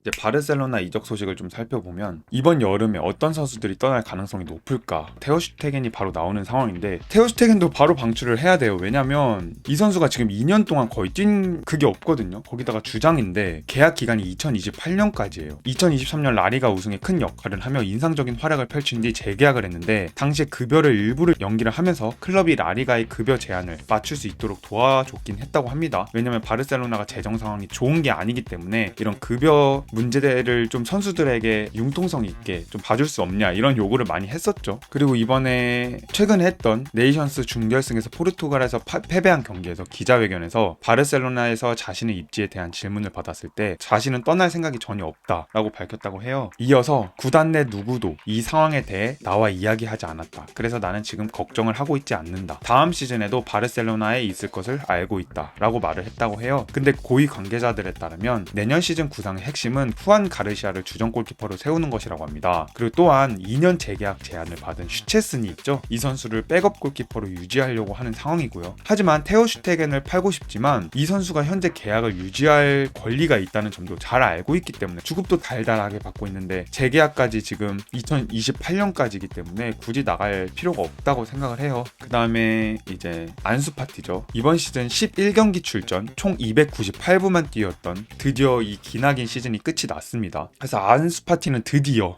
이제 바르셀로나 이적 소식을 좀 살펴보면 이번 여름에 어떤 선수들이 떠날 가능성이 높을까? 테오 슈테겐이 바로 나오는 상황인데 테오 슈테겐도 바로 방출을 해야 돼요. 왜냐면 이 선수가 지금 2년 동안 거의 뛴 그게 없거든요. 거기다가 주장인데 계약 기간이 2028년까지예요. 2023년 라리가 우승에 큰 역할을 하며 인상적인 활약을 펼친 뒤 재계약을 했는데 당시에 급여를 일부를 연기를 하면서 클럽이 라리가의 급여 제한을 맞출 수 있도록 도와줬긴 했다고 합니다. 왜냐면 바르셀로나가 재정 상황이 좋은 게 아니기 때문에 이런 급여 문제를 좀 선수들에게 융통성 있게 좀 봐줄 수 없냐 이런 요구를 많이 했었죠. 그리고 이번에 최근에 했던 네이션스 준결승에서 포르투갈에서 패배한 경기에서 기자회견에서 바르셀로나에서 자신의 입지에 대한 질문을 받았을 때 자신은 떠날 생각이 전혀 없다라고 밝혔다고 해요. 이어서 구단 내 누구도 이 상황에 대해 나와 이야기하지 않았다. 그래서 나는 지금 걱정을 하고 있지 않는다. 다음 시즌에도 바르셀로나에 있을 것을 알고 있다 라고 말을 했다고 해요. 근데 고위 관계자들에 따르면 내년 시즌 구상의 핵심은 후안 가르시아를 주전 골키퍼로 세우는 것이라고 합니다. 그리고 또한 2년 재계약 제안을 받은 슈체스니 있죠. 이 선수를 백업 골키퍼로 유지하려고 하는 상황이고요. 하지만 테오 슈테겐을 팔고 싶지만 이 선수가 현재 계약을 유지할 권리가 있다는 점도 잘 알고 있기 때문에 주급도 달달하게 받고 있는데 재계약까지 지금 2028년까지이기 때문에 굳이 나갈 필요가 없다고 생각을 해요. 그 다음에 이제 안수 파티죠. 이번 시즌 11경기 출전 총 298분만 뛰었던 드디어 이 기나긴 시즌이 끝이 났습니다. 그래서 안수 파티는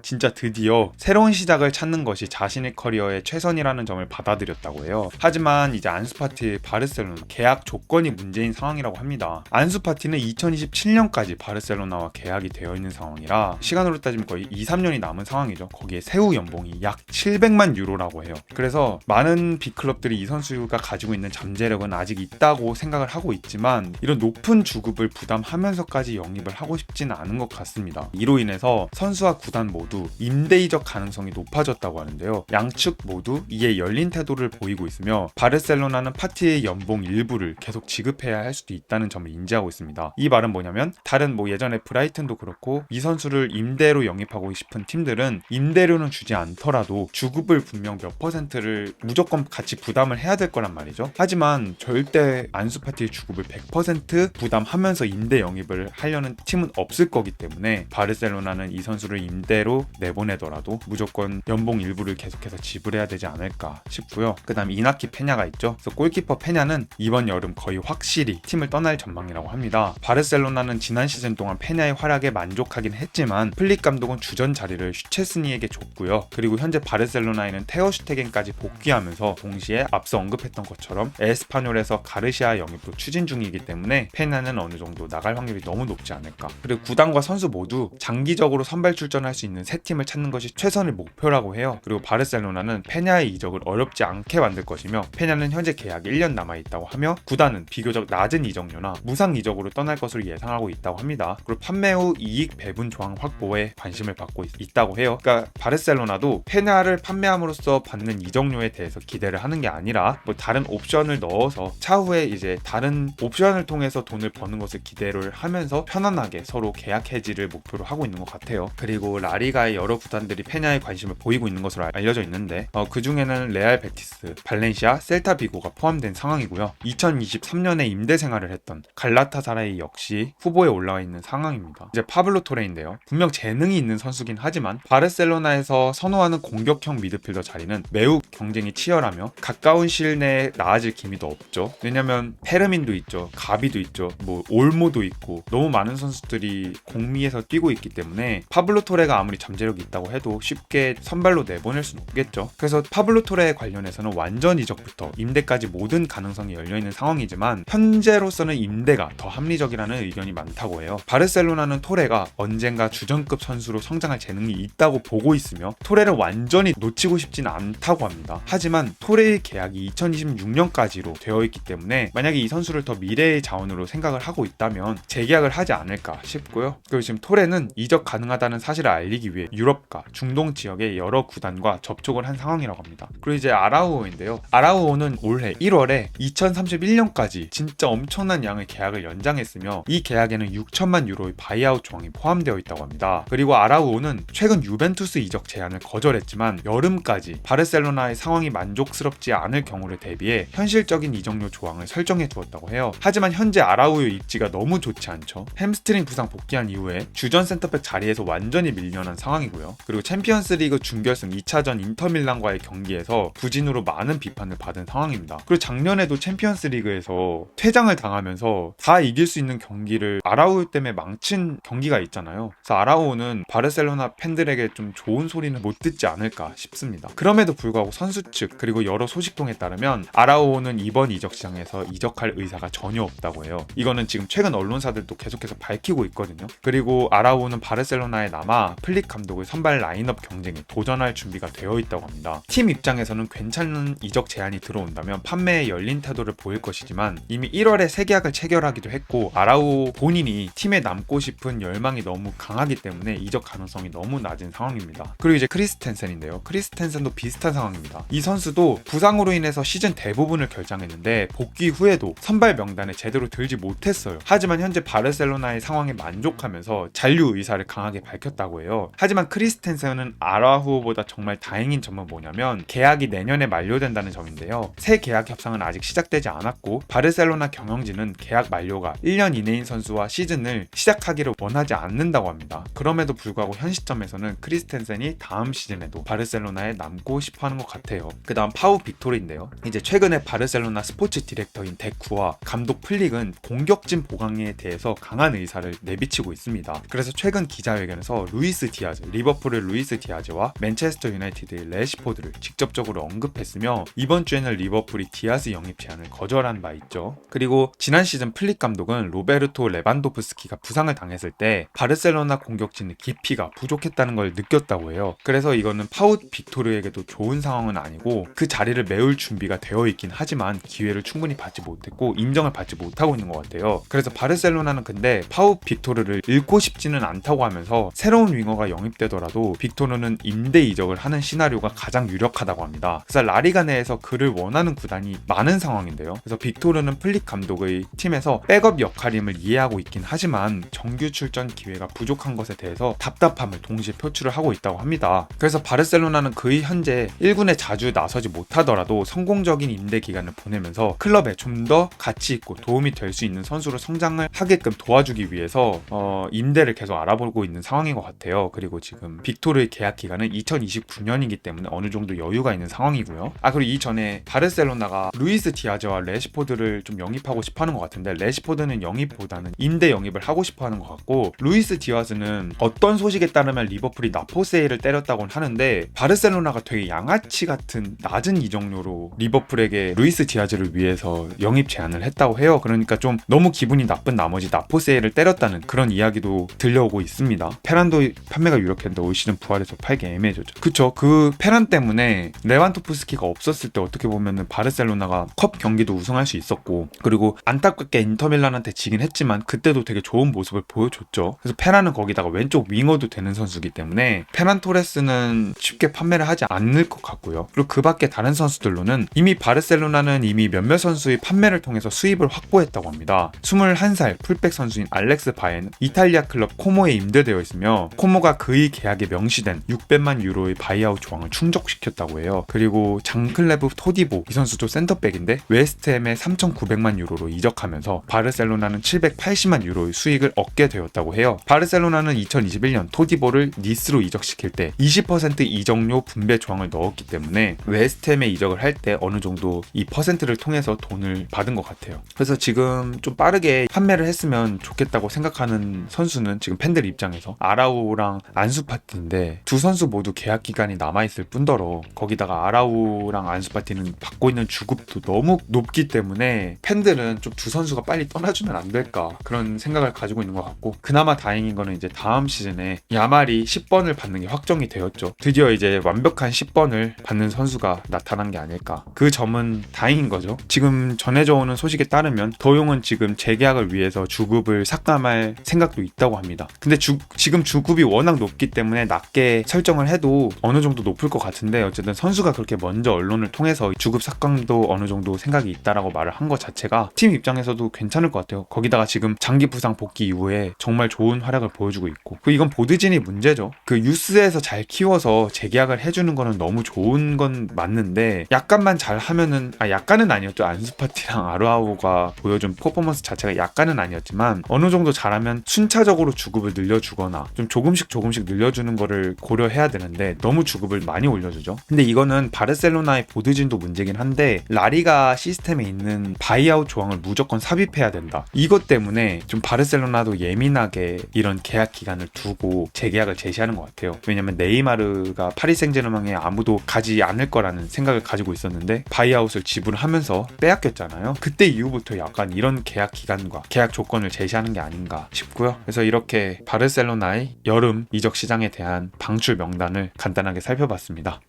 진짜 드디어 새로운 시작을 찾는 것이 자신의 커리어의 최선이라는 점을 받아들였다고 해요. 하지만 이제 안수 파티의 바르셀로나 계약 조건이 문제인 상황이라고 합니다. 안수 파티는 2027년까지 바르셀로나와 계약이 되어 있는 상황이라 시간으로 따지면 거의 2-3년이 남은 상황이죠. 거기에 세후 연봉이 약 700만 유로라고 해요. 그래서 많은 빅클럽들이 이 선수가 가지고 있는 잠재력은 아직 있다고 생각을 하고 있지만 이런 높은 주급을 부담하면서까지 영입을 하고 싶지는 않은 것 같습니다. 이로 인해서 선수와 구단 모두 임대 이적 가능성이 높아졌다고 하는데요. 양측 모두 이에 열린 태도를 보이고 있으며 바르셀로나는 파티의 연봉 일부를 계속 지급해야 할 수도 있다는 점을 인지하고 있습니다. 이 말은 뭐냐면 다른 예전에 브라이튼도 그렇고 이 선수를 임대로 영입하고 싶은 팀들은 임대료는 주지 않더라도 주급을 분명 몇 퍼센트를 무조건 같이 부담을 해야 될 거란 말이죠. 하지만 절대 안수 파티의 주급을 100% 부담하면서 임대 영입을 하려는 팀은 없을 거기 때문에 바르셀로나는 이 선수를 임대로 내보내더라도 무조건 연봉 일부를 계속해서 지불해야 되지 않을까 싶고요. 그 다음 이나키 페냐가 있죠. 그래서 골키퍼 페냐는 이번 여름 거의 확실히 팀을 떠날 전망이라고 합니다. 바르셀로나는 지난 시즌 동안 페냐의 활약에 만족하긴 했지만 플릭 감독은 주전 자리를 슈체스니에게 줬고요. 그리고 현재 바르셀로나에는 테오 슈테겐까지 복귀하면서 동시에 앞서 언급했던 것처럼 에스파뇰에서 가르시아 영입도 추진 중이기 때문에 페냐는 어느 정도 나갈 확률이 너무 높지 않을까. 그리고 구단과 선수 모두 장기적으로 선발 출전할 수 있는 새 팀을 찾는 것이 최선의 목표라고 해요. 그리고 바르셀로나는 페냐의 이적을 어렵지 않게 만들 것이며 페냐는 현재 계약 1년 남아있다고 하며 구단은 비교적 낮은 이적료나 무상 이적으로 떠날 것으로 예상하고 있다고 합니다. 그리고 판매 후 이익 배분 조항 확보에 관심을 받고 있다고 해요. 그러니까 바르셀로나도 페냐를 판매함으로써 받는 이적료에 대해서 기대를 하는 게 아니라 다른 옵션을 넣어서 차후에 이제 다른 옵션을 통해서 돈을 버는 것을 기대를 하면서 편안하게 서로 계약 해지를 목표로 하고 있는 것 같아요. 그리고 라리가의 여러 구단들이 페냐에 관심을 보이고 있는 것으로 알려져 있는데 그 중에는 레알 베티스, 발렌시아, 셀타 비고가 포함된 상황이고요. 2023년에 임대 생활을 했던 갈라타사라이 역시 후보에 올라와 있는 상황입니다. 이제 파블로 토레인데요. 분명 재능이 있는 선수긴 하지만 바르셀로나에서 선호하는 공격형 미드필더 자리는 매우 경쟁이 치열하며 가까운 시일 내에 나아질 기미도 없죠. 왜냐면 페르민도 있죠, 가비도 있죠, 올모도 있고 너무 많은 선수들이 공미에서 뛰고 있기 때문에 파블로 토레가 아무리 잠재력이 있다고 해도 쉽게 선발로 내보낼 수는 없겠죠. 그래서 파블로 토레에 관련해서는 완전 이적부터 임대까지 모든 가능성이 열려있는 상황이지만 현재로서는 임대가 더 합리적이라는 의견이 많다고 해요. 바르셀로나는 토레가 언젠가 주전급 선수로 성장할 재능이 있다고 보고 있으며 토레를 완전히 놓치고 싶지는 않다고 합니다. 하지만 토레의 계약이 2026년까지로 되어 있기 때문에 만약에 이 선수를 더 미래의 자원으로 생각을 하고 있다면 재계약을 하지 않을까 싶고요. 그리고 지금 토레는 이적 가능하다는 사실을 알리기 위해 유럽과 중동 지역의 여러 구단과 접촉을 한 상황이라고 합니다. 그리고 이제 아라우오인데요. 아라우오는 올해 1월에 2031년까지 진짜 엄청난 양의 계약을 연장했으며 이 계약에는 6천만 유로의 바이아웃 조항이 포함되어 있다고 합니다. 그리고 아라우오는 최근 유벤투스 이적 제안을 거절했지만 여름까지 바르셀로나의 상황이 만족스럽지 않을 경우를 대비해 현실적인 이적료 조항을 설정해 두었다고 해요. 하지만 현재 아라우오 입지가 너무 좋지 않죠. 햄스트링 부상 복귀한 난 이후에 주전 센터백 자리에서 완전히 밀려난 상황이고요. 그리고 챔피언스리그 준결승 2차전 인터밀란과의 경기에서 부진으로 많은 비판을 받은 상황입니다. 그리고 작년에도 챔피언스리그에서 퇴장을 당하면서 다 이길 수 있는 경기를 아라우 때문에 망친 경기가 있잖아요. 그래서 아라우는 바르셀로나 팬들에게 좀 좋은 소리는 못 듣지 않을까 싶습니다. 그럼에도 불구하고 선수 측 그리고 여러 소식통에 따르면 아라우는 이번 이적 시장에서 이적할 의사가 전혀 없다고 해요. 이거는 지금 최근 언론사들도 계속해서 밝히고 있거든요. 그리고 아라우는 바르셀로나에 남아 플릭 감독의 선발 라인업 경쟁에 도전할 준비가 되어 있다고 합니다. 팀 입장에서는 괜찮은 이적 제안이 들어온다면 판매에 열린 태도를 보일 것이지만 이미 1월에 새 계약을 체결하기도 했고 아라우 본인이 팀에 남고 싶은 열망이 너무 강하기 때문에 이적 가능성이 너무 낮은 상황입니다. 그리고 이제 크리스텐센인데요. 크리스텐센도 비슷한 상황입니다. 이 선수도 부상으로 인해서 시즌 대부분을 결장했는데 복귀 후에도 선발 명단에 제대로 들지 못했어요. 하지만 현재 바르셀로나의 상황에 만족하면서 잔류 의사를 강하게 밝혔다고 해요. 하지만 크리스텐센은 아라우보다 정말 다행인 점은 뭐냐면 계약이 내년에 만료된다는 점인데요. 새 계약 협상은 아직 시작되지 않았고 바르셀로나 경영진은 계약 만료가 1년 이내인 선수와 시즌을 시작하기를 원하지 않는다고 합니다. 그럼에도 불구하고 현 시점에서는 크리스텐센이 다음 시즌에도 바르셀로나에 남고 싶어하는 것 같아요. 그 다음 파우 빅토르인데요. 이제 최근에 바르셀로나 스포츠 디렉터인 데쿠와 감독 플릭은 공격진 보강에 대해서 강한 의사를 내비치고 있습니다. 그래서 최근 기자회견에서 루이스 디아즈, 리버풀의 루이스 디아즈와 맨체스터 유나이티드의 레시포드를 직접적으로 언급했으며 이번 주에는 리버풀이 디아즈 영입 제안을 거절한 바 있죠. 그리고 지난 시즌 플릭 감독은 로베르토 레반도프스키가 부상을 당했을 때 바르셀로나 공격진의 깊이가 부족했다는 걸 느꼈다고 해요. 그래서 이거는 파우 빅토르에게도 좋은 상황은 아니고 그 자리를 메울 준비가 되어 있긴 하지만 기회를 충분히 받지 못했고 인정을 받지 못하고 있는 것 같아요. 그래서 바르셀로나는 근데 파우 빅토르를 잃고 싶지는 않다고 하면서 새로운 윙어가 영입되더라도 빅토르는 임대 이적을 하는 시나리오가 가장 유력하다고 합니다. 그래서 라리가 내에서 그를 원하는 구단이 많은 상황인데요. 그래서 빅토르는 플릭 감독의 팀에서 백업 역할임을 이해하고 있긴 하지만 정규 출전 기회가 부족한 것에 대해서 답답함을 동시에 표출을 하고 있다고 합니다. 그래서 바르셀로나는 그의 현재 1군에 자주 나서지 못하더라도 성공적인 임대 기간을 보내면서 클럽에 좀 더 가치 있고 도움이 될 수 있는 선수로 성장을 하게끔 도와주기 위해서 임대를 계속 알아보고 있는 상황인 것 같아요. 그리고 지금 빅토르의 계약 기간은 2029년이기 때문에 어느 정도 여유가 있는 상황이고요. 그리고 이전에 바르셀로나가 루이스 디아즈와 레시포드를 좀 영입하고 싶어하는 것 같은데 레시포드는 영입보다는 임대 영입을 하고 싶어하는 것 같고 루이스 디아즈는 어떤 소식에 따르면 리버풀이 나포세이를 때렸다고는 하는데 바르셀로나가 되게 양아치 같은 낮은 이적료로 리버풀에게 루이스 디아즈를 위해서 영입 제안을 했다고 해요. 그러니까 좀 너무 기분이 나쁜 나머지 나포세이를 때렸다는 그런 이야기도 들려오고 있습니다. 페란도 판매가 유력했는데 올 시즌 부활해서 팔기 애매해졌죠. 그쵸. 그 페란 때문에 레반도프스키가 없었을 때 어떻게 보면은 바르셀로나가 컵 경기도 우승할 수 있었고 그리고 안타깝게 인터밀란한테 지긴 했지만 그때도 되게 좋은 모습을 보여줬죠. 그래서 페란은 거기다가 왼쪽 윙어도 되는 선수이기 때문에 페란 토레스는 쉽게 판매를 하지 않을 것 같고요. 그리고 그 밖에 다른 선수들로는 이미 바르셀로나는 이미 몇몇 선수의 판매를 통해서 수입을 확보했다고 합니다. 21살 풀백 선수인 알렉스 바에는 이탈리아 클럽 코모에 임대되어 있으며 코모가 그의 계약에 명시된 600만 유로의 바이아웃 조항을 충족시켰다고 해요. 그리고 장클레브 토디보 이 선수도 센터백인데 웨스트햄에 3,900만 유로로 이적하면서 바르셀로나는 780만 유로의 수익을 얻게 되었다고 해요. 바르셀로나는 2021년 토디보를 니스로 이적시킬 때 20% 이적료 분배 조항을 넣었기 때문에 웨스트햄에 이적을 할 때 어느 정도 이 퍼센트를 통해서 돈을 받은 것 같아요. 그래서 지금 좀 빠르게 판매를 했으면 좋겠다고 생각하는 선수는 지금 팬들 입장에서 아라우랑 안수파티인데 두 선수 모두 계약 기간이 남아있을 뿐더러 거기다가 아라우랑 안수파티는 받고 있는 주급도 너무 높기 때문에 팬들은 좀 두 선수가 빨리 떠나주면 안 될까 그런 생각을 가지고 있는 것 같고 그나마 다행인 거는 이제 다음 시즌에 야말이 10번을 받는 게 확정이 되었죠. 드디어 이제 완벽한 10번을 받는 선수가 나타난 게 아닐까. 그 점은 다행인 거죠. 지금 전해져 오는 소식에 따르면 도용은 지금 재계약을 위해서 주급을 삭감할 생각도 있다고 합니다. 근데 지금 주급이 워낙 높기 때문에 낮게 설정을 해도 어느 정도 높을 것 같은데 어쨌든 선수가 그렇게 먼저 언론을 통해서 주급 삭감도 어느 정도 생각이 있다라고 말을 한 것 자체가 팀 입장에서도 괜찮을 것 같아요. 거기다가 지금 장기 부상 복귀 이후에 정말 좋은 활약을 보여주고 있고 이건 보드진이 문제죠. 그 유스에서 잘 키워서 재계약을 해주는 거는 너무 좋은 건 맞는데 약간만 잘 하면은 약간은 아니었죠. 안수파티랑 아르아우가 보여준 퍼포먼스 자체가 약간은 아니었지만 어느 정도 잘하면 순차적으로 주급을 늘려주거나 좀 조금씩 늘려주는 거를 고려해야 되는데 너무 주급을 많이 올려주죠. 근데 이거는 바르셀로나의 보드진도 문제긴 한데 라리가 시스템에 있는 바이아웃 조항을 무조건 삽입해야 된다. 이것 때문에 좀 바르셀로나도 예민하게 이런 계약 기간을 두고 재계약을 제시하는 것 같아요. 왜냐면 네이마르가 파리 생제르맹에 아무도 가지 않을 거라는 생각을 가지고 있었는데 바이아웃을 지불하면서 빼앗겼잖아요. 그때 이후부터 약간 이런 계약 기간과 계약 조건을 제시하는 게 아닌가 싶고요. 그래서 이렇게 바르셀로나의 여름 이적 시장에 대한 방출 명단을 간단하게 살펴봤습니다.